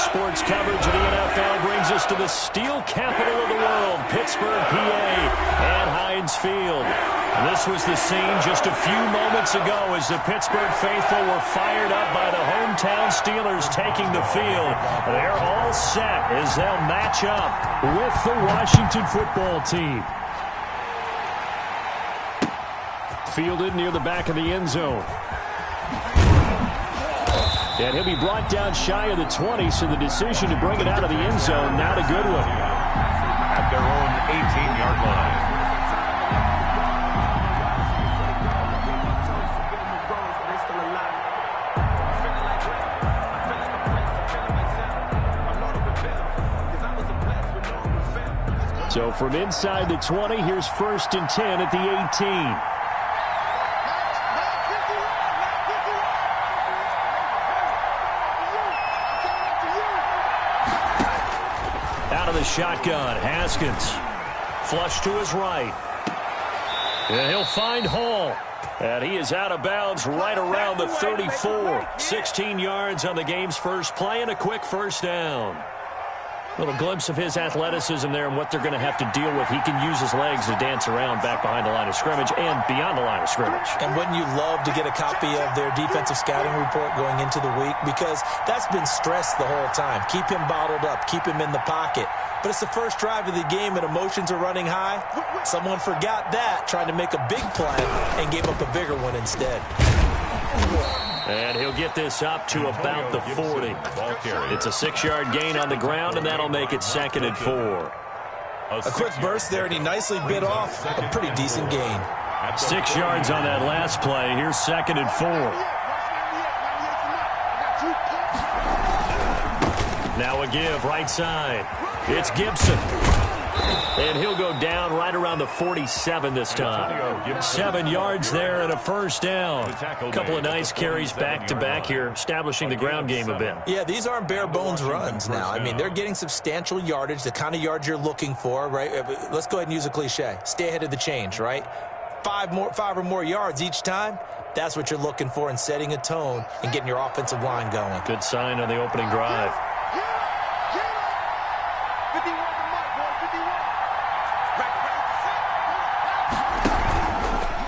sports coverage of the NFL brings us to the steel capital of the world, Pittsburgh, PA, and Heinz Field. This was the scene just a few moments ago as the Pittsburgh faithful were fired up by the hometown Steelers taking the field. They're all set as they'll match up with the Washington football team. Fielded near the back of the end zone. And he'll be brought down shy of the 20, so the decision to bring it out of the end zone, not a good one. At their own 18-yard line. So from inside the 20, here's 1st and 10 at the 18. Out of the shotgun, Haskins. Flush to his right. And he'll find Hall. And he is out of bounds right around the 34. 16 yards on the game's first play and a quick first down. Little glimpse of his athleticism there and what they're going to have to deal with. He can use his legs to dance around back behind the line of scrimmage and beyond the line of scrimmage. And wouldn't you love to get a copy of their defensive scouting report going into the week? Because that's been stressed the whole time. Keep him bottled up. Keep him in the pocket. But it's the first drive of the game and emotions are running high. Someone forgot that, trying to make a big play and gave up a bigger one instead. And he'll get this up to about the 40. It's a 6-yard gain on the ground, and that'll make it 2nd and 4. A quick burst there, and he nicely bit off a pretty decent gain. 6 yards on that last play. Here's 2nd and 4. Now a give right side. It's Gibson. And he'll go down right around the 47 this time. 7 yards there and a first down. A couple of nice carries back-to-back here, establishing the ground game a bit. Yeah, these aren't bare-bones runs now. I mean, they're getting substantial yardage, the kind of yards you're looking for, right? Let's go ahead and use a cliche. Stay ahead of the change, right? 5 or more yards each time. That's what you're looking for in setting a tone and getting your offensive line going. Good sign on the opening drive.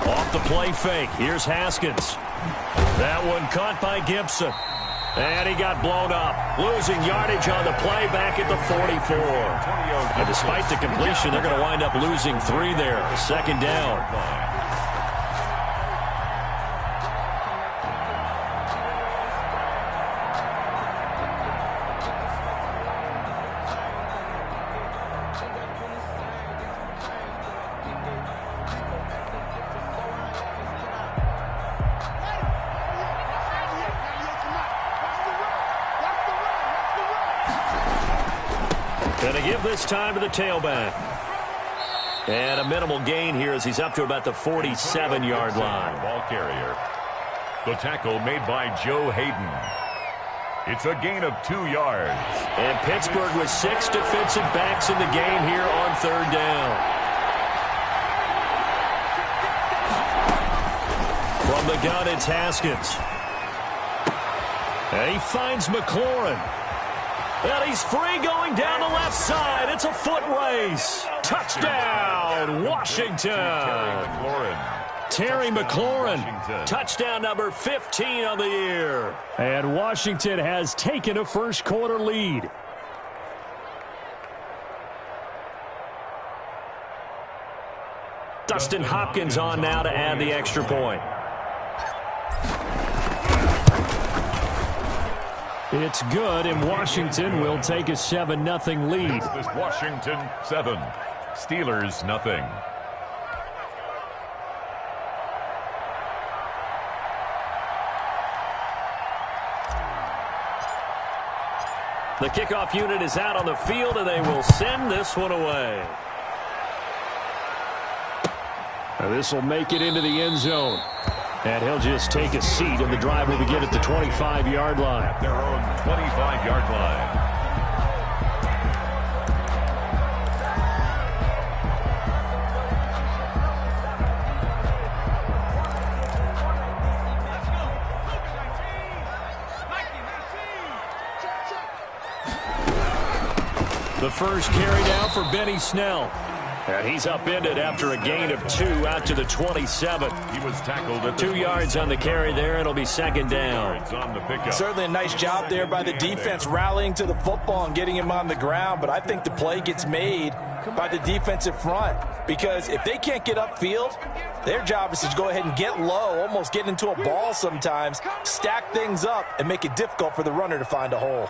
Off the play fake. Here's Haskins. That one caught by Gibson. And he got blown up. Losing yardage on the play back at the 44. And despite the completion, they're going to wind up losing 3 there. 2nd down. Going to give this time to the tailback. And a minimal gain here as he's up to about the 47-yard line. Ball carrier. The tackle made by Joe Hayden. It's a gain of 2 yards. And Pittsburgh with 6 defensive backs in the game here on 3rd down. From the gun, it's Haskins. And he finds McLaurin. And he's free going down the left side. It's a foot race. Touchdown, Washington. Terry McLaurin. Touchdown number 15 on the year. And Washington has taken a first-quarter lead. Dustin Hopkins on now to add the extra point. It's good, and Washington will take a 7-0 lead. This is Washington 7, Steelers nothing. The kickoff unit is out on the field, and they will send this one away. Now this will make it into the end zone. And he'll just take a seat, and the drive will begin at the 25-yard line. At their own 25-yard line. The first carry down for Benny Snell. And he's upended after a gain of 2 out to the 27. He was tackled at 2 yards on the carry there. It'll be second down. On the pickup. Certainly a nice job there by the defense rallying to the football and getting him on the ground. But I think the play gets made by the defensive front, because if they can't get upfield, their job is to go ahead and get low, almost get into a ball sometimes, stack things up, and make it difficult for the runner to find a hole.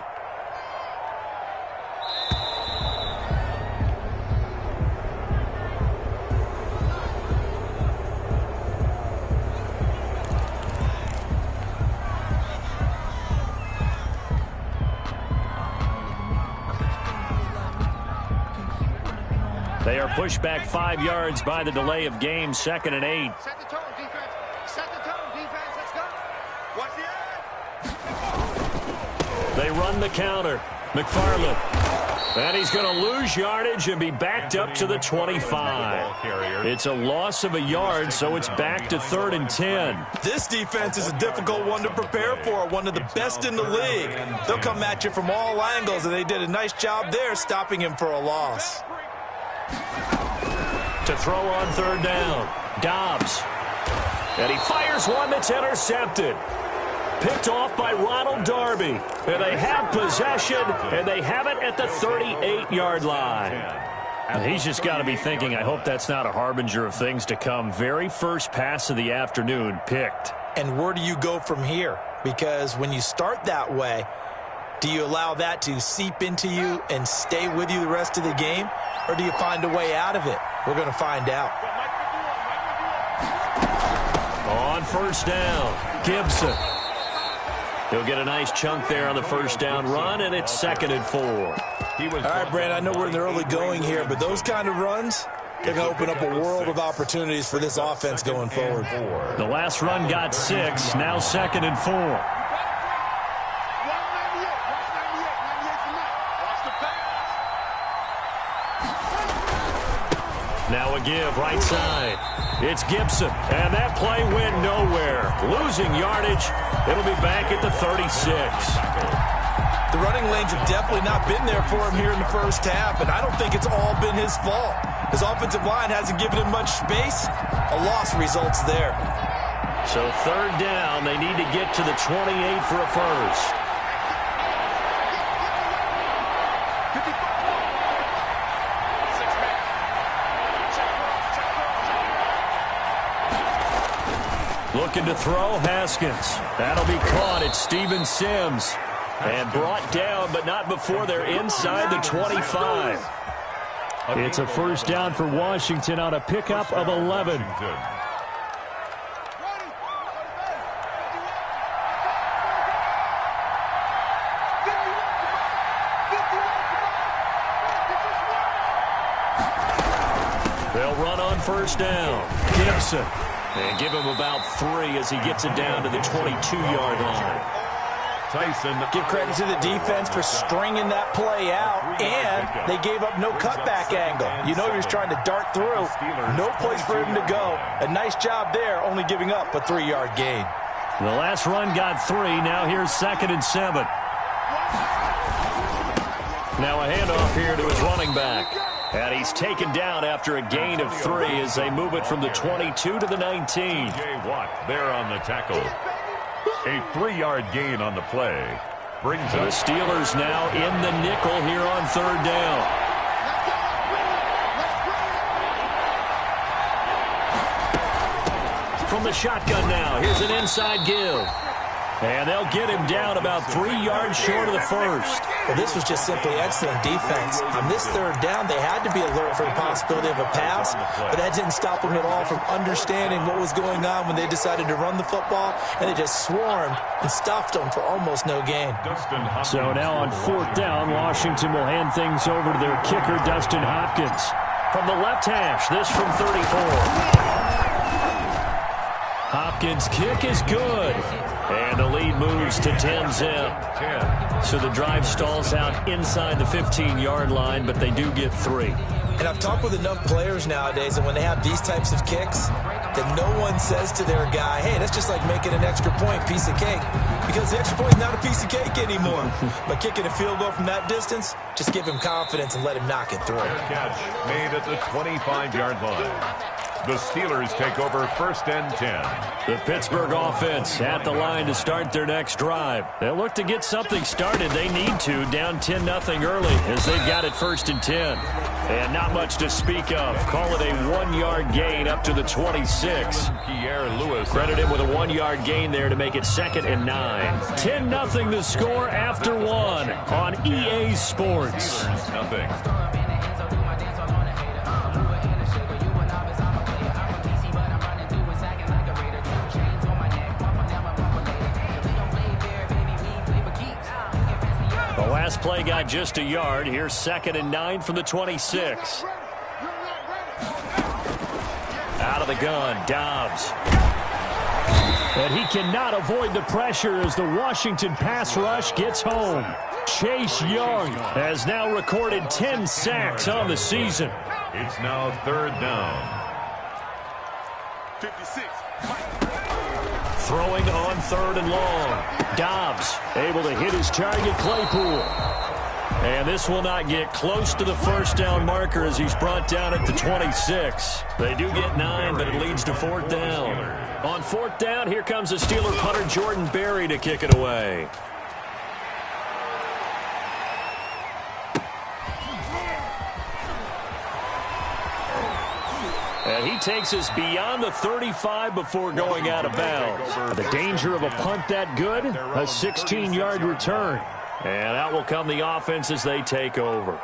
They are pushed back 5 yards by the delay of game, 2nd and 8. Set the tone, defense. Set the tone, defense. Let's go. Watch the end. They run the counter. McFarland. And he's going to lose yardage and be backed up to the 25. It's a loss of a yard, so it's back to 3rd and 10. This defense is a difficult one to prepare for, one of the best in the league. They'll come at you from all angles, and they did a nice job there stopping him for a loss. To throw on 3rd down, Dobbs. And he fires one that's intercepted. Picked off by Ronald Darby. And they have possession, and they have it at the 38-yard line. And he's just got to be thinking, I hope that's not a harbinger of things to come. Very first pass of the afternoon picked. And where do you go from here? Because when you start that way, do you allow that to seep into you and stay with you the rest of the game? Or do you find a way out of it? We're going to find out. On 1st down, Gibson. He'll get a nice chunk there on the 1st down run, and it's 2nd and 4. All right, Brand, I know we're in the early going here, but those kind of runs, they're going to open up a world of opportunities for this offense going forward. The last run got 6, now 2nd and 4. Now a give, right side. It's Gibson, and that play went nowhere. Losing yardage. It'll be back at the 36. The running lanes have definitely not been there for him here in the first half, and I don't think it's all been his fault. His offensive line hasn't given him much space. A loss results there. So 3rd down, they need to get to the 28 for a first. Looking to throw, Haskins. That'll be caught. It's Steven Sims. And brought down, but not before they're inside the 25. It's a 1st down for Washington on a pickup of 11. They'll run on 1st down. Gibson. And give him about 3 as he gets it down to the 22-yard line. Tyson. Give credit to the defense for stringing that play out, and they gave up no cutback angle. You know you're trying to dart through. No place for him to go. A nice job there, only giving up a 3-yard gain. The last run got 3. Now here's 2nd and 7. Now a handoff here to his running back. And he's taken down after a gain of 3 as they move it from the 22 to the 19. Watt there on the tackle. A 3-yard gain on the play. Brings the Steelers now in the nickel here on 3rd down. From the shotgun now, here's an inside give. And they'll get him down about 3 yards short of the first. Well, this was just simply excellent defense. On this 3rd down, they had to be alert for the possibility of a pass, but that didn't stop them at all from understanding what was going on when they decided to run the football, and they just swarmed and stuffed them for almost no gain. So now on 4th down, Washington will hand things over to their kicker, Dustin Hopkins. From the left hash, this from 34. Hopkins' kick is good. And the lead moves to 10-zip. So the drive stalls out inside the 15-yard line, but they do get 3. And I've talked with enough players nowadays, and when they have these types of kicks, that no one says to their guy, hey, that's just like making an extra point, piece of cake. Because the extra point is not a piece of cake anymore. But kicking a field goal from that distance, just give him confidence and let him knock it through. Fair catch made at the 25-yard line. The Steelers take over 1st and 10. The Pittsburgh offense at the line to start their next drive. They'll look to get something started. They need to, down 10-0 early as they've got it 1st and 10. And not much to speak of. Call it a 1-yard gain up to the 26. Pierre Lewis. Credit him with a 1-yard gain there to make it 2nd and 9. 10-0 the score after 1 on EA Sports. Nothing. The last play got just a yard. Here's 2nd and 9 from the 26. Out of the gun, Dobbs. And he cannot avoid the pressure as the Washington pass rush gets home. Chase Young has now recorded 10 sacks on the season. It's now 3rd down. 56. Throwing on 3rd and long. Dobbs able to hit his target, Claypool. And this will not get close to the 1st down marker as he's brought down at the 26. They do get 9, but it leads to 4th down. On 4th down, here comes the Steeler punter Jordan Berry to kick it away. And he takes us beyond the 35 before going out of bounds. The danger of a punt that good, a 16-yard return. And out will come the offense as they take over.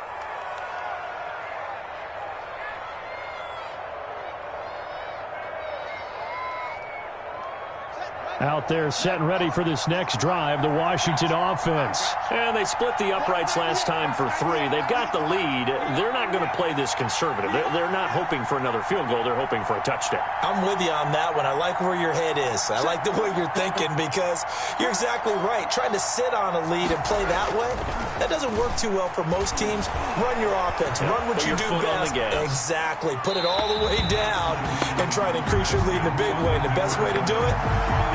Out there set and ready for this next drive, the Washington offense. And they split the uprights last time for 3. They've got the lead. They're not going to play this conservative. They're not hoping for another field goal. They're hoping for a touchdown. I'm with you on that one. I like where your head is. I like the way you're thinking because you're exactly right. Trying to sit on a lead and play that way, that doesn't work too well for most teams. Run your offense. Run what you do best. Exactly. Put it all the way down and try to increase your lead in a big way. And the best way to do it,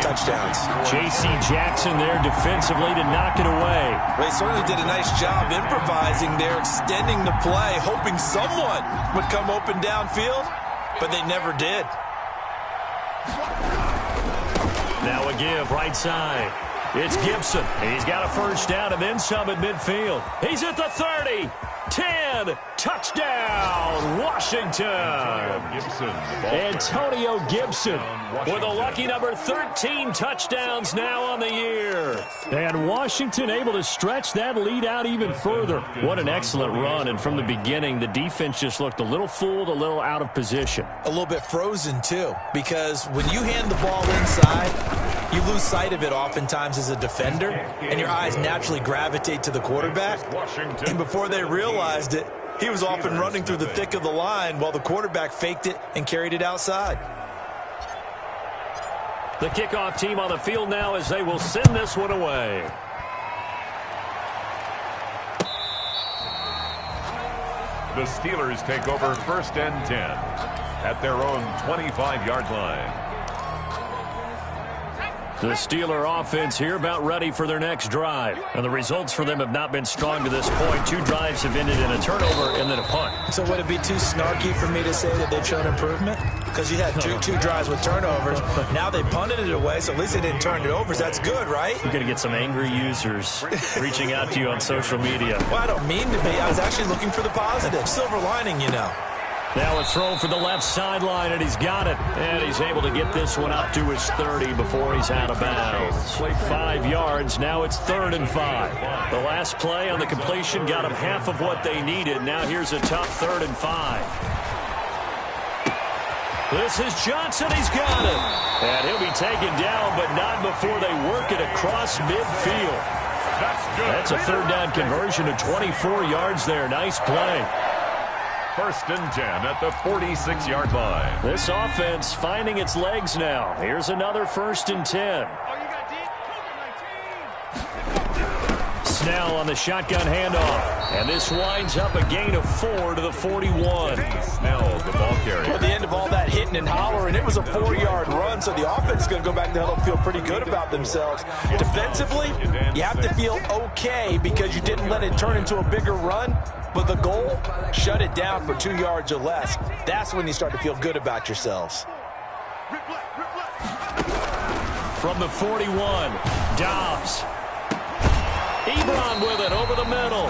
touchdowns. J.C. Jackson there defensively to knock it away. They certainly did a nice job improvising there, extending the play, hoping someone would come open downfield, but they never did. Now a give right side. It's Gibson. He's got a 1st down and then some at midfield. He's at the 30. 10. Touchdown, Washington. Antonio Gibson with a lucky number 13 touchdowns now on the year. And Washington able to stretch that lead out even further. What an excellent run. And from the beginning, the defense just looked a little fooled, a little out of position. A little bit frozen, too, because when you hand the ball inside, you lose sight of it oftentimes as a defender, and your eyes naturally gravitate to the quarterback. And before they realized it, he was off and running through the thick of the line while the quarterback faked it and carried it outside. The kickoff team on the field now as they will send this one away. The Steelers take over 1st and 10 at their own 25-yard line. The Steeler offense here about ready for their next drive. And the results for them have not been strong to this point. 2 drives have ended in a turnover and then a punt. So would it be too snarky for me to say that they've shown improvement? Because you had two drives with turnovers. Now they punted it away, so at least they didn't turn it over. So that's good, right? You're going to get some angry users reaching out to you on social media. Well, I don't mean to be. I was actually looking for the positive. Silver lining, you know. Now a throw for the left sideline, and he's got it. And he's able to get this one up to his 30 before he's out of bounds. 5 yards. Now it's 3rd and 5. The last play on the completion got him half of what they needed. Now here's a tough 3rd and 5. This is Johnson. He's got it. And he'll be taken down, but not before they work it across midfield. That's a 3rd down conversion to 24 yards there. Nice play. 1st and 10 at the 46-yard line. This offense finding its legs now. Here's another 1st and 10. Dobbs now on the shotgun handoff. And this winds up a gain of 4 to the 41. Snell, the ball carrier. Toward the end of all that hitting and hollering, it was a 4-yard run, so the offense is going to go back to the huddle and feel pretty good about themselves. Defensively, you have to feel okay because you didn't let it turn into a bigger run, but the goal, shut it down for 2 yards or less. That's when you start to feel good about yourselves. From the 41, Dobbs. Ebron with it over the middle.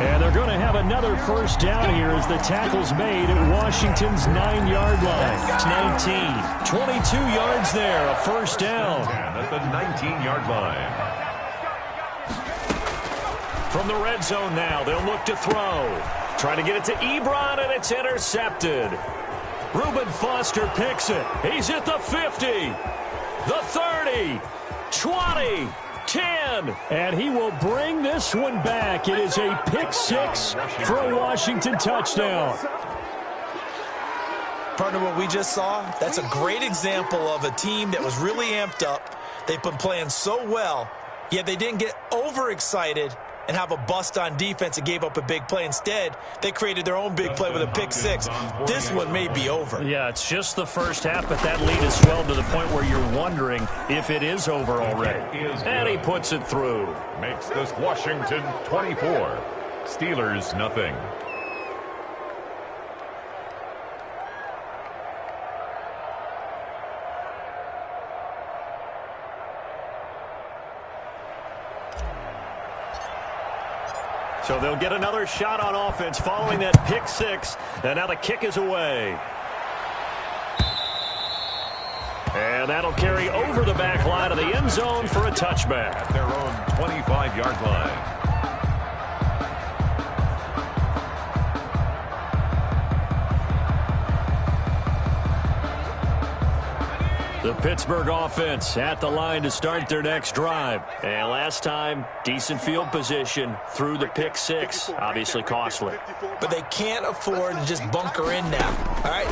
And they're going to have another first down here as the tackle's made at Washington's 9-yard line. It's 19. 22 yards there, a first down. At the 19-yard line. From the red zone now, they'll look to throw. Trying to get it to Ebron, and it's intercepted. Reuben Foster picks it. He's at the 50, the 30, 20, 10, and he will bring this one back. It is a pick six for a Washington touchdown. Partner, what we just saw, that's a great example of a team that was really amped up. They've been playing so well, yet they didn't get overexcited and have a bust on defense and gave up a big play. Instead, they created their own big play with a pick six. This one may be over. Yeah, it's just the first half, but that lead has swelled to the point where you're wondering if it is over already. And he puts it through. Makes this Washington 24. Steelers nothing. So they'll get another shot on offense following that pick six. And now the kick is away. And that'll carry over the back line of the end zone for a touchback. At their own 25-yard line. The Pittsburgh offense at the line to start their next drive. And last time, decent field position through the pick six. Obviously costly. But they can't afford to just bunker in now. All right,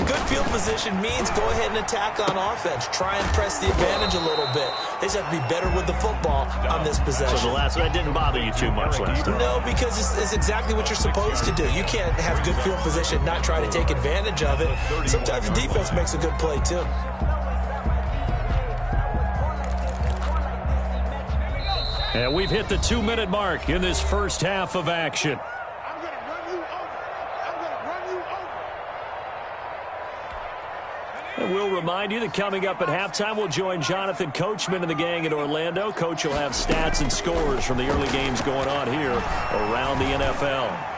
good field position means go ahead and attack on offense. Try and press the advantage a little bit. They just have to be better with the football on this possession. So that didn't bother you too much last time? No, because it's exactly what you're supposed to do. You can't have good field position, not try to take advantage of it. Sometimes the defense makes a good play, too. And we've hit the 2-minute mark in this first half of action. I'm going to run you over. I'm going to run you over. And we'll remind you that coming up at halftime, we'll join Jonathan Coachman and the gang in Orlando. Coach will have stats and scores from the early games going on here around the NFL.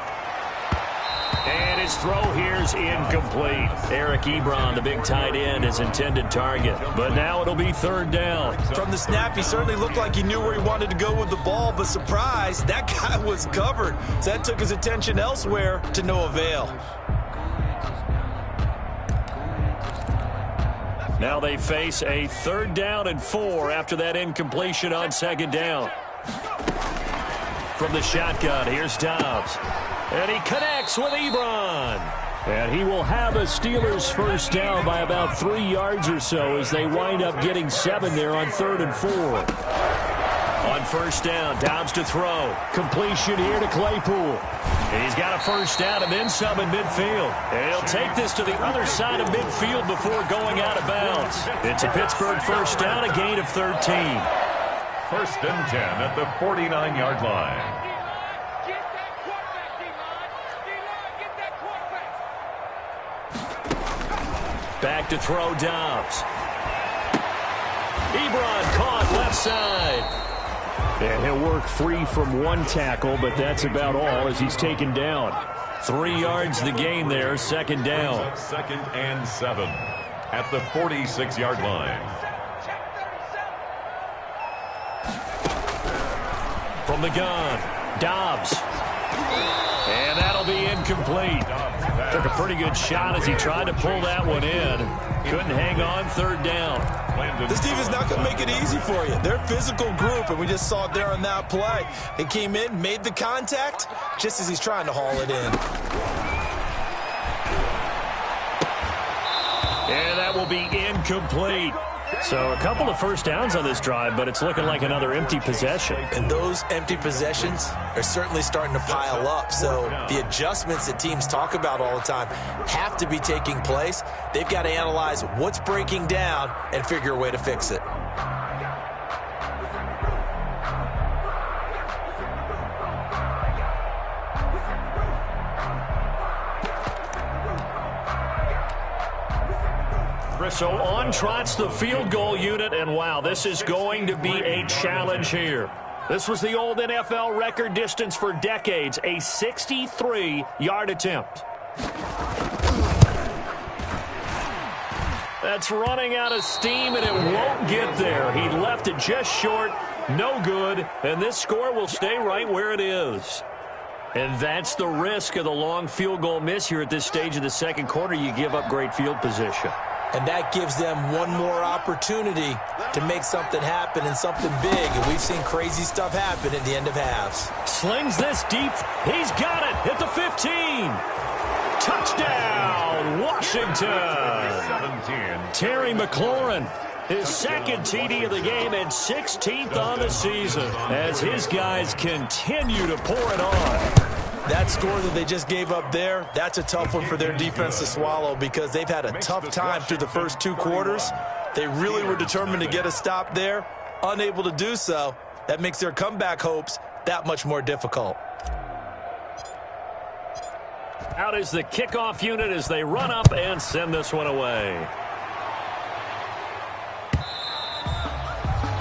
And his throw here's incomplete. Eric Ebron, the big tight end, his intended target. But now it'll be third down. From the snap, he certainly looked like he knew where he wanted to go with the ball, but surprise, that guy was covered. So that took his attention elsewhere to no avail. Now they face a 3rd down and 4 after that incompletion on 2nd down. From the shotgun, here's Dobbs. And he connects with Ebron. And he will have a Steelers first down by about 3 yards or so as they wind up getting 7 there on 3rd and 4. On first down, Dobbs to throw. Completion here to Claypool. And he's got a first down and then some in midfield. And he'll take this to the other side of midfield before going out of bounds. It's a Pittsburgh first down, a gain of 13. 1st and 10 at the 49-yard line. Back to throw Dobbs. Ebron caught left side. And he'll work free from one tackle, but that's about all as he's taken down. 3 yards the gain there, 2nd down. 2nd and 7 at the 46-yard line. From the gun, Dobbs. And that'll be incomplete. Took a pretty good shot as he tried to pull that one in. Couldn't hang on, 3rd down. This defense not going to make it easy for you. They're a physical group, and we just saw it there on that play. They came in, made the contact, just as he's trying to haul it in. And that will be incomplete. So a couple of first downs on this drive, but it's looking like another empty possession. And those empty possessions are certainly starting to pile up. So the adjustments that teams talk about all the time have to be taking place. They've got to analyze what's breaking down and figure a way to fix it. So on trots the field goal unit, and wow, this is going to be a challenge here. This was the old NFL record distance for decades, a 63-yard attempt. That's running out of steam, and it won't get there. He left it just short, no good, and this score will stay right where it is. And that's the risk of the long field goal miss here at this stage of the second quarter. You give up great field position. And that gives them one more opportunity to make something happen and something big. And we've seen crazy stuff happen at the end of halves. Slings this deep. He's got it at the 15. Touchdown, Washington. 17. Terry McLaurin, his second TD of the game and 16th on the season as his guys continue to pour it on. That score that they just gave up there, that's a tough one for their defense to swallow because they've had a tough time through the first two quarters. They really were determined to get a stop there, unable to do so. That makes their comeback hopes that much more difficult. Out is the kickoff unit as they run up and send this one away.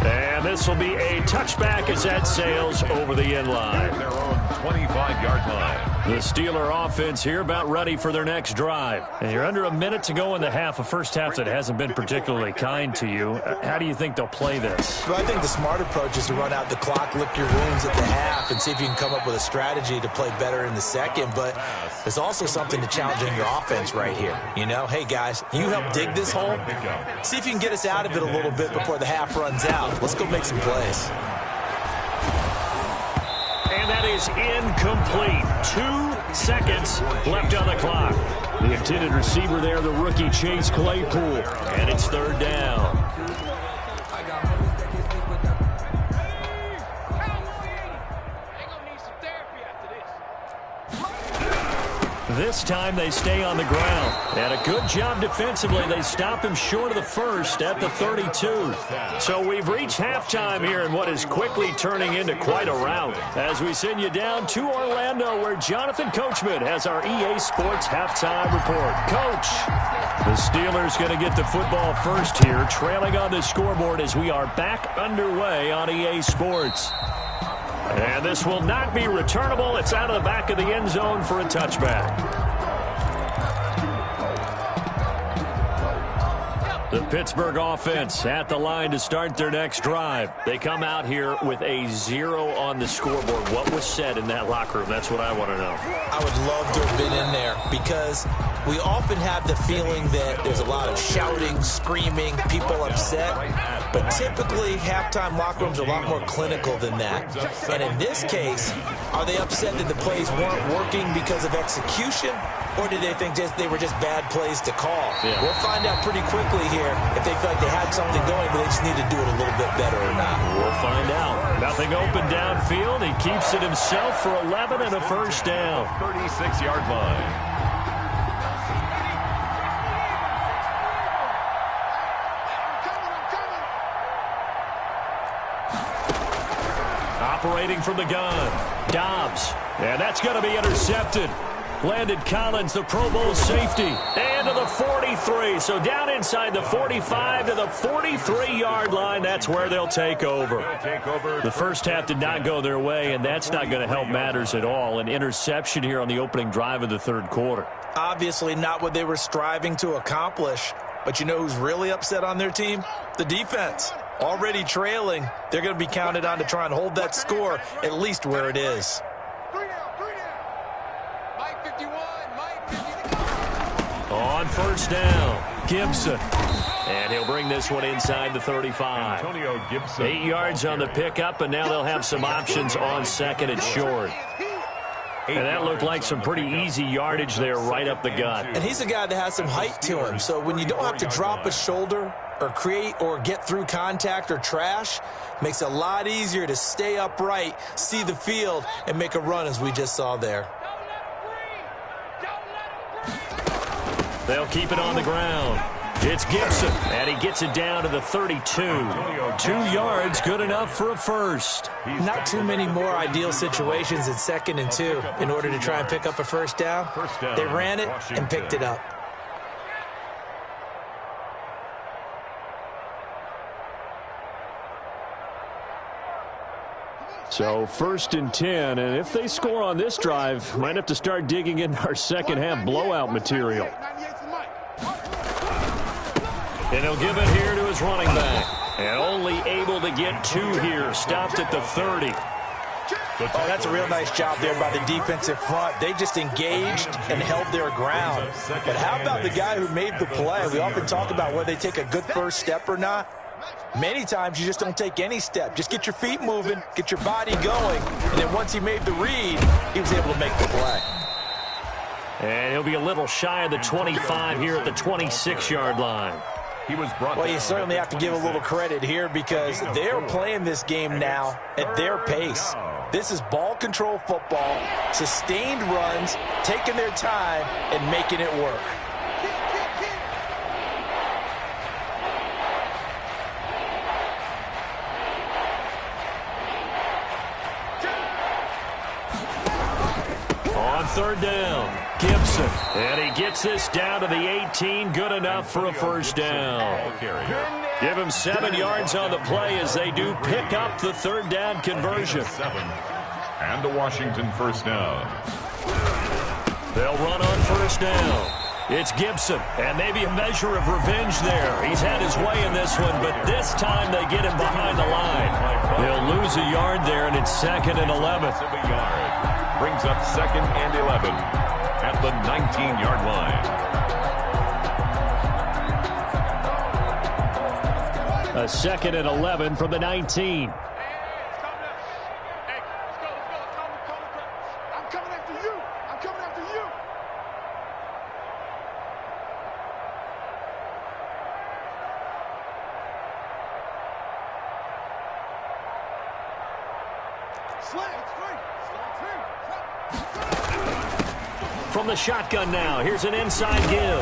And this will be a touchback as that sails over the end line. Their own 25-yard line. The Steeler offense here about ready for their next drive. And you're under a minute to go in the half, a first half that hasn't been particularly kind to you. How do you think they'll play this? Well, I think the smart approach is to run out the clock, lick your wounds at the half, and see if you can come up with a strategy to play better in the second. But there's also something to challenging your offense right here. You know, hey, guys, you help dig this hole. See if you can get us out of it a little bit before the half runs out. Let's go make some plays. And that is incomplete. 2 seconds left on the clock. The intended receiver there, the rookie Chase Claypool. And it's third down. This time they stay on the ground. And a good job defensively. They stop him short of the first at the 32. So we've reached halftime here in what is quickly turning into quite a rout. As we send you down to Orlando where Jonathan Coachman has our EA Sports halftime report. Coach, the Steelers going to get the football first here, trailing on the scoreboard as we are back underway on EA Sports. And this will not be returnable. It's out of the back of the end zone for a touchback. The Pittsburgh offense at the line to start their next drive. They come out here with a 0 on the scoreboard. What was said in that locker room? That's what I want to know. I would love to have been in there because we often have the feeling that there's a lot of shouting, screaming, people upset. But typically, halftime locker rooms are a lot more clinical than that. And in this case, are they upset that the plays weren't working because of execution? Or did they think they were just bad plays to call? Yeah. We'll find out pretty quickly here if they feel like they had something going, but they just need to do it a little bit better or not. We'll find out. Nothing open downfield. He keeps it himself for 11 and a first down. 36-yard line. Operating from the gun, Dobbs. And that's going to be intercepted. Landon Collins, the Pro Bowl safety. And to the 43. So down inside the 45 to the 43-yard line. That's where they'll take over. The first half did not go their way, and that's not going to help matters at all. An interception here on the opening drive of the third quarter. Obviously not what they were striving to accomplish. But you know who's really upset on their team? The defense. Already trailing. They're going to be counted on to try and hold that score at least where it is. On first down, Gibson. And he'll bring this one inside the 35. Antonio Gibson. 8 yards on the pickup, and now they'll have some options on second and short. And that looked like some pretty easy yardage there right up the gut. And he's a guy that has some height to him, so when you don't have to drop a shoulder or create or get through contact or trash, makes it a lot easier to stay upright, see the field, and make a run as we just saw there. They'll keep it on the ground. It's Gibson, and he gets it down to the 32. 2 yards, good enough for a first. Not too many more ideal situations in 2nd and 2 in order to try and pick up a first down. They ran it and picked it up. So 1st and 10, and if they score on this drive, might have to start digging in our second half blowout material. And he'll give it here to his running back. And only able to get 2 here. Stopped at the 30. Oh, that's a real nice job there by the defensive front. They just engaged and held their ground. But how about the guy who made the play? We often talk about whether they take a good first step or not. Many times you just don't take any step. Just get your feet moving, get your body going, and then once he made the read, he was able to make the play. And he'll be a little shy of the 25 here at the 26-yard line. Well, you certainly have to give a little credit here because they're playing this game now at their pace. This is ball control football, sustained runs, taking their time, and making it work. On 3rd down, Gibson. And he gets this down to the 18, good enough for a first down. Give him 7 yards on the play as they do pick up the 3rd down conversion. And a Washington first down. They'll run on 1st down. It's Gibson, and maybe a measure of revenge there. He's had his way in this one, but this time they get him behind the line. They'll lose a yard there, and it's 2nd and 11. Brings up 2nd and 11 at the 19-yard line. A 2nd and 11 from the 19. I'm coming after you. I'm coming after you. From the shotgun now, here's an inside give.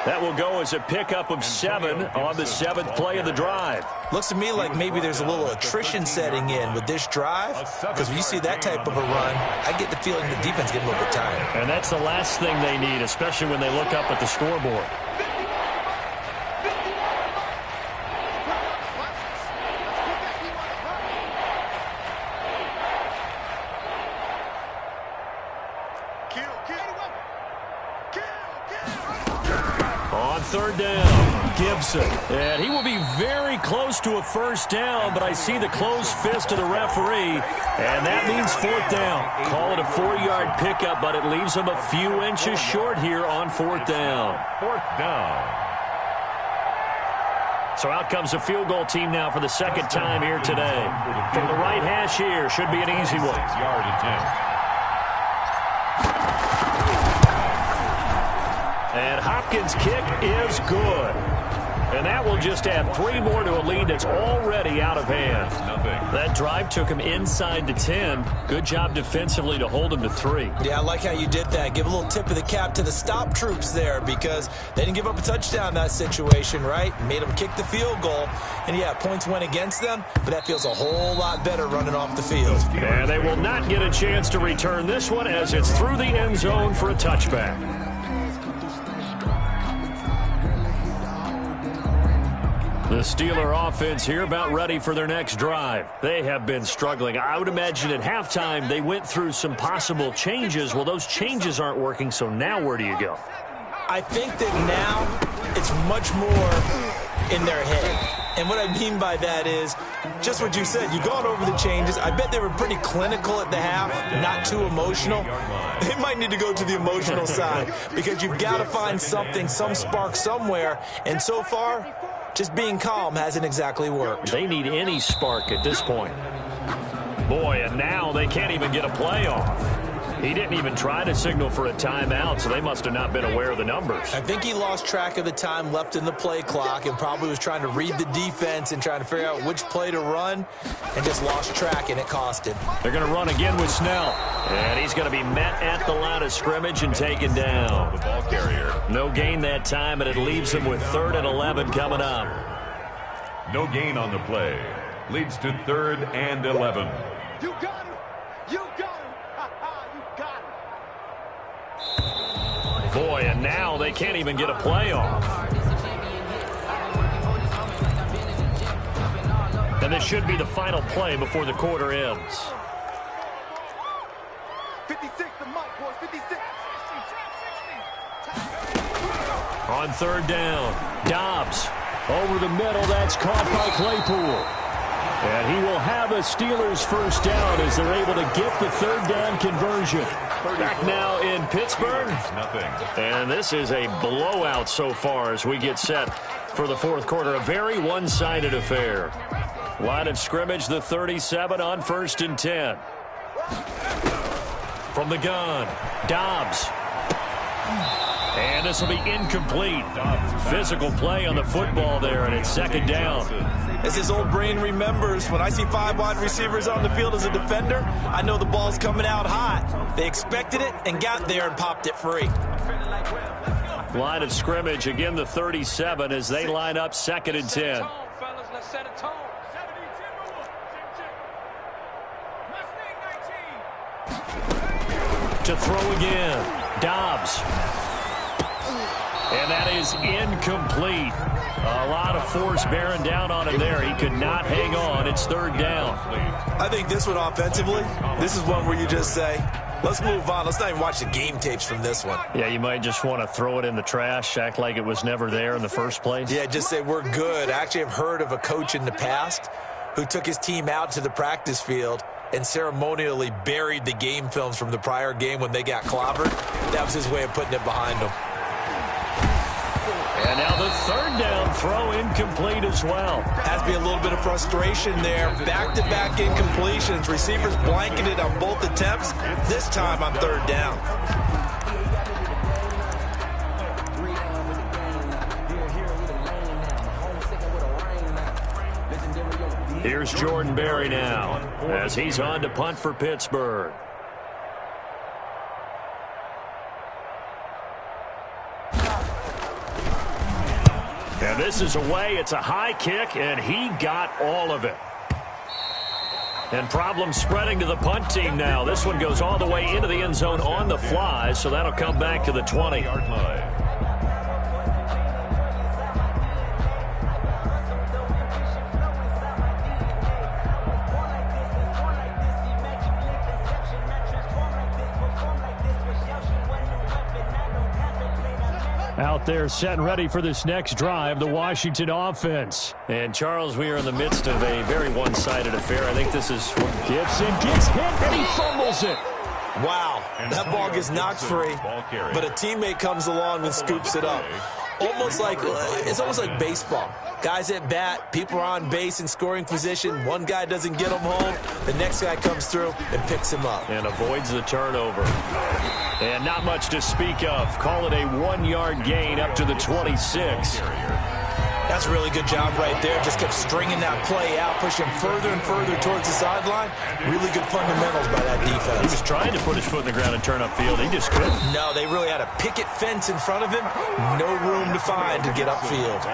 That will go as a pickup of 7 on the 7th play of the drive. Looks to me like maybe there's a little attrition setting in with this drive, because when you see that type of a run, I get the feeling the defense getting a little bit tired. And that's the last thing they need, especially when they look up at the scoreboard. On 3rd down, Gibson. And he will be very close to a first down, but I see the closed fist of the referee, and that means 4th down. Call it a 4-yard pickup, but it leaves him a few inches short here on 4th down. 4th down. So out comes the field goal team now for the 2nd time here today. From the right hash here, should be an easy one. 6-yard attempt. And Hopkins' kick is good. And that will just add 3 more to a lead that's already out of hand. That drive took him inside the 10. Good job defensively to hold him to 3. Yeah, I like how you did that. Give a little tip of the cap to the stop troops there because they didn't give up a touchdown in that situation, right? Made them kick the field goal. And, yeah, points went against them, but that feels a whole lot better running off the field. And they will not get a chance to return this one as it's through the end zone for a touchback. The Steeler offense here about ready for their next drive. They have been struggling. I would imagine at halftime they went through some possible changes. Well, those changes aren't working, so now where do you go? I think that now it's much more in their head. And what I mean by that is just what you said. You've gone over the changes. I bet they were pretty clinical at the half, not too emotional. They might need to go to the emotional side because you've got to find something, some spark somewhere. And so far, just being calm hasn't exactly worked. They need any spark at this point. Boy, and now they can't even get a play off. He didn't even try to signal for a timeout, so they must have not been aware of the numbers. I think he lost track of the time left in the play clock and probably was trying to read the defense and trying to figure out which play to run and just lost track, and it cost him. They're going to run again with Snell. And he's going to be met at the line of scrimmage and taken down. The ball carrier. No gain that time, and it leaves him with 3rd and 11 coming up. No gain on the play. Leads to 3rd and 11. You got him. You got him. You got him. Boy, and now they can't even get a play off. And this should be the final play before the quarter ends. 56, the mic, boys. 56. On 3rd down, Dobbs over the middle. That's caught by Claypool. And he will have a Steelers first down as they're able to get the 3rd down conversion. Back now in Pittsburgh. Nothing. And this is a blowout so far as we get set for the 4th quarter. A very one-sided affair. Line of scrimmage, the 37 on 1st and 10. From the gun, Dobbs. And this will be incomplete. Physical play on the football there, and it's 2nd down. As his old brain remembers, when I see 5 wide receivers on the field as a defender, I know the ball's coming out hot. They expected it and got there and popped it free. Line of scrimmage, again the 37 as they line up 2nd and 10. To throw again, Dobbs. And that is incomplete. A lot of force bearing down on him there. He could not hang on. It's 3rd down. I think this one offensively, this is one where you just say, let's move on. Let's not even watch the game tapes from this one. Yeah, you might just want to throw it in the trash, act like it was never there in the first place. Yeah, just say we're good. I actually have heard of a coach in the past who took his team out to the practice field and ceremonially buried the game films from the prior game when they got clobbered. That was his way of putting it behind them. And now the 3rd down throw incomplete as well. Has to be a little bit of frustration there. Back-to-back incompletions. Receivers blanketed on both attempts. This time on 3rd down. Here's Jordan Berry now as he's on to punt for Pittsburgh. And this is away. It's a high kick, and he got all of it. And problems spreading to the punt team now. This one goes all the way into the end zone on the fly, so that'll come back to the 20-yard line. Out there set and ready for this next drive, the Washington offense. And, Charles, we are in the midst of a very one-sided affair. I think this is what Gibson gets hit, and he fumbles it. Wow, that ball gets knocked free, but a teammate comes along and scoops it up. It's almost like baseball. Guys at bat, people are on base in scoring position. One guy doesn't get him home. The next guy comes through and picks him up. And avoids the turnover. And not much to speak of. Call it a 1-yard gain up to the 26. That's a really good job right there. Just kept stringing that play out, pushing further and further towards the sideline. Really good fundamentals by that defense. He was trying to put his foot in the ground and turn upfield. He just couldn't. No, they really had a picket fence in front of him. No room to find to get upfield.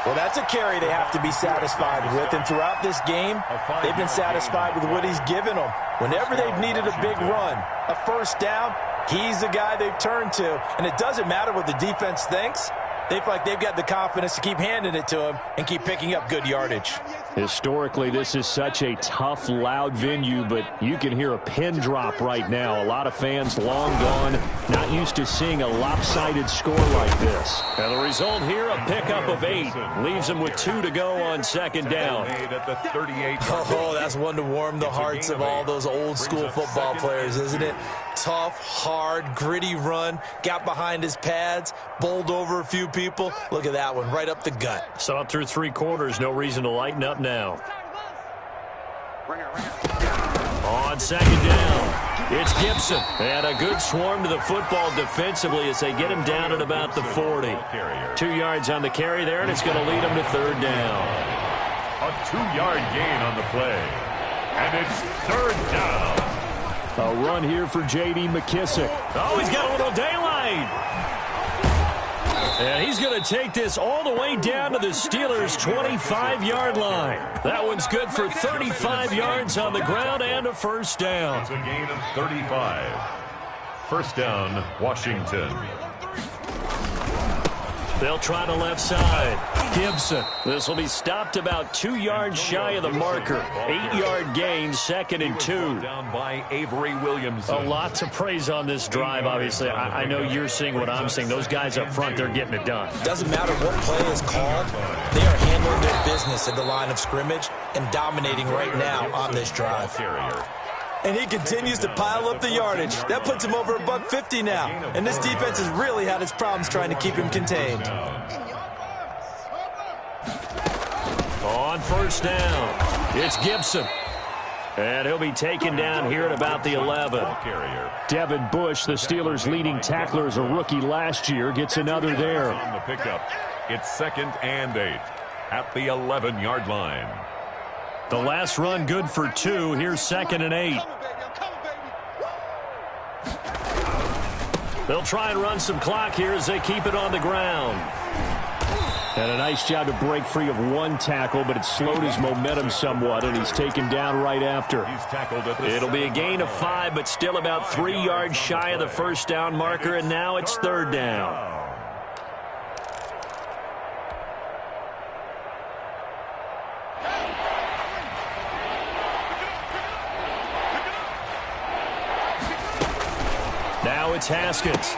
Well, that's a carry they have to be satisfied with. And throughout this game, they've been satisfied with what he's given them. Whenever they've needed a big run, a first down, he's the guy they've turned to. And it doesn't matter what the defense thinks. They feel like they've got the confidence to keep handing it to him and keep picking up good yardage. Historically, this is such a tough, loud venue, but you can hear a pin drop right now. A lot of fans long gone, not used to seeing a lopsided score like this. And the result here, a pickup of 8. Leaves them with 2 to go on 2nd down. Oh, that's one to warm the hearts of all those old-school football players, isn't it? Tough, hard, gritty run. Got behind his pads, bowled over a few people. Look at that one, right up the gut. So up through 3 quarters, no reason to lighten up now. On second down, it's Gibson. And a good swarm to the football defensively as they get him down at about the 40. 2 yards on the carry there, and it's going to lead him to third down. A 2-yard gain on the play. And it's third down. A run here for J.D. McKissick. Oh, he's got a little daylight. And he's going to take this all the way down to the Steelers' 25-yard line. That one's good for 35 yards on the ground and a first down. It's a gain of 35. First down, Washington. They'll try the left side. Gibson. This will be stopped about 2 yards shy of the marker. 8-yard gain, second and 2. Down by Avery Williamson. A lot to praise on this drive, obviously. I know you're seeing what I'm seeing. Those guys up front, they're getting it done. Doesn't matter what play is called. They are handling their business in the line of scrimmage and dominating right now on this drive. And he continues to pile up the yardage. That puts him over $150 now. And this defense has really had its problems trying to keep him contained. On first down, it's Gibson. And he'll be taken down here at about the 11. Devin Bush, the Steelers' leading tackler as a rookie last year, gets another there. On the pickup, it's second and 8 at the 11-yard line. The last run good for 2. Here's second and 8. They'll try and run some clock here as they keep it on the ground. And a nice job to break free of one tackle, but it slowed his momentum somewhat, and he's taken down right after. It'll be a gain of 5, but still about 3 yards shy of the first down marker, and now it's third down. Now it's Haskins.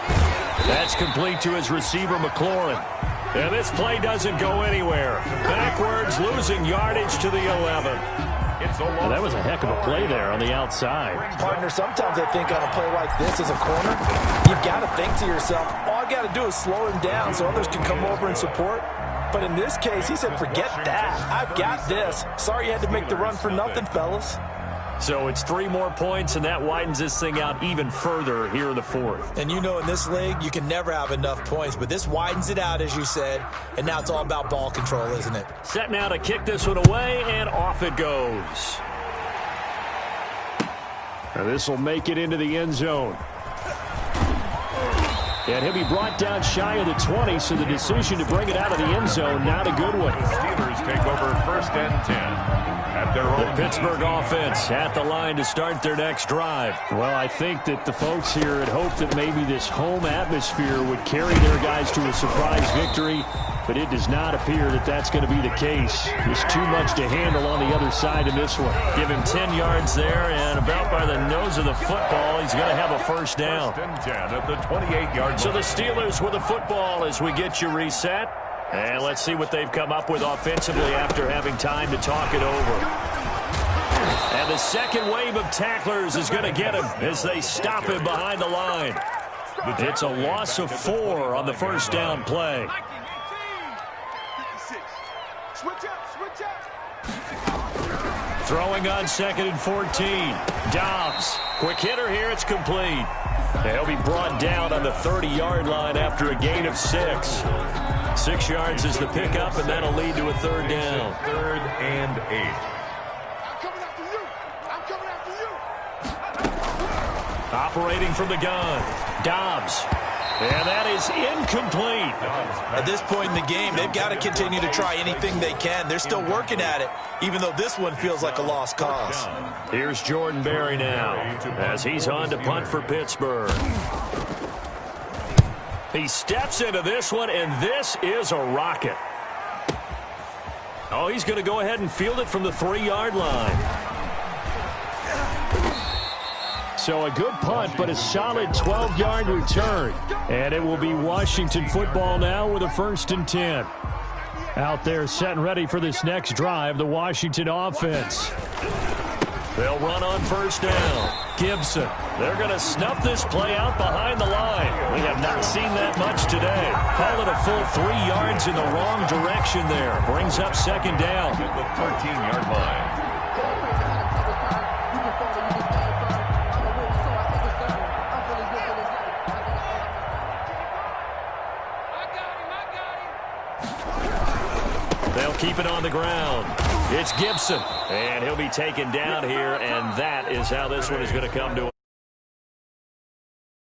That's complete to his receiver, McLaurin. And this play doesn't go anywhere. Backwards, losing yardage to the 11. Well, that was a heck of a play there on the outside. Partner, sometimes I think on a play like this as a corner, you've got to think to yourself, all I got to do is slow him down so others can come over and support. But in this case, he said, forget that. I've got this. Sorry you had to make the run for nothing, fellas. So it's 3 more points, and that widens this thing out even further here in the fourth. And you know in this league, you can never have enough points, but this widens it out, as you said, and now it's all about ball control, isn't it? Set now to kick this one away, and off it goes. Now this will make it into the end zone. And he'll be brought down shy of the 20, so the decision to bring it out of the end zone, not a good one. Steelers take over first and 10 at their own. The Pittsburgh offense at the line to start their next drive. Well, I think that the folks here had hoped that maybe this home atmosphere would carry their guys to a surprise victory, but it does not appear that that's going to be the case. There's too much to handle on the other side in this one. Give him 10 yards there, and about by the nose of the football, he's going to have a first down. First and 10 at the 28-yard line. So the Steelers with the football as we get you reset. And let's see what they've come up with offensively after having time to talk it over. And the second wave of tacklers is going to get him as they stop him behind the line. It's a loss of 4 on the first down play. Throwing on second and 14. Dobbs. Quick hitter here. It's complete. He'll be brought down on the 30-yard line after a gain of 6. 6 yards is the pickup, and that'll lead to a third down. Third and 8. I'm coming after you. I'm coming after you. Operating from the gun. Dobbs. And that is incomplete. At this point in the game, they've got to continue to try anything they can. They're still working at it, even though this one feels like a lost cause. Here's Jordan Berry now as he's on to punt for Pittsburgh. He steps into this one, and this is a rocket. Oh, he's going to go ahead and field it from the 3-yard line. So a good punt, but a solid 12-yard return. And it will be Washington football now with a first and 10. Out there set and ready for this next drive, the Washington offense. They'll run on first down. Gibson. They're going to snuff this play out behind the line. We have not seen that much today. Call it a full 3 yards in the wrong direction there. Brings up second down. At the 13-yard line. They'll keep it on the ground. It's Gibson, and he'll be taken down here, and that is how this one is going to come to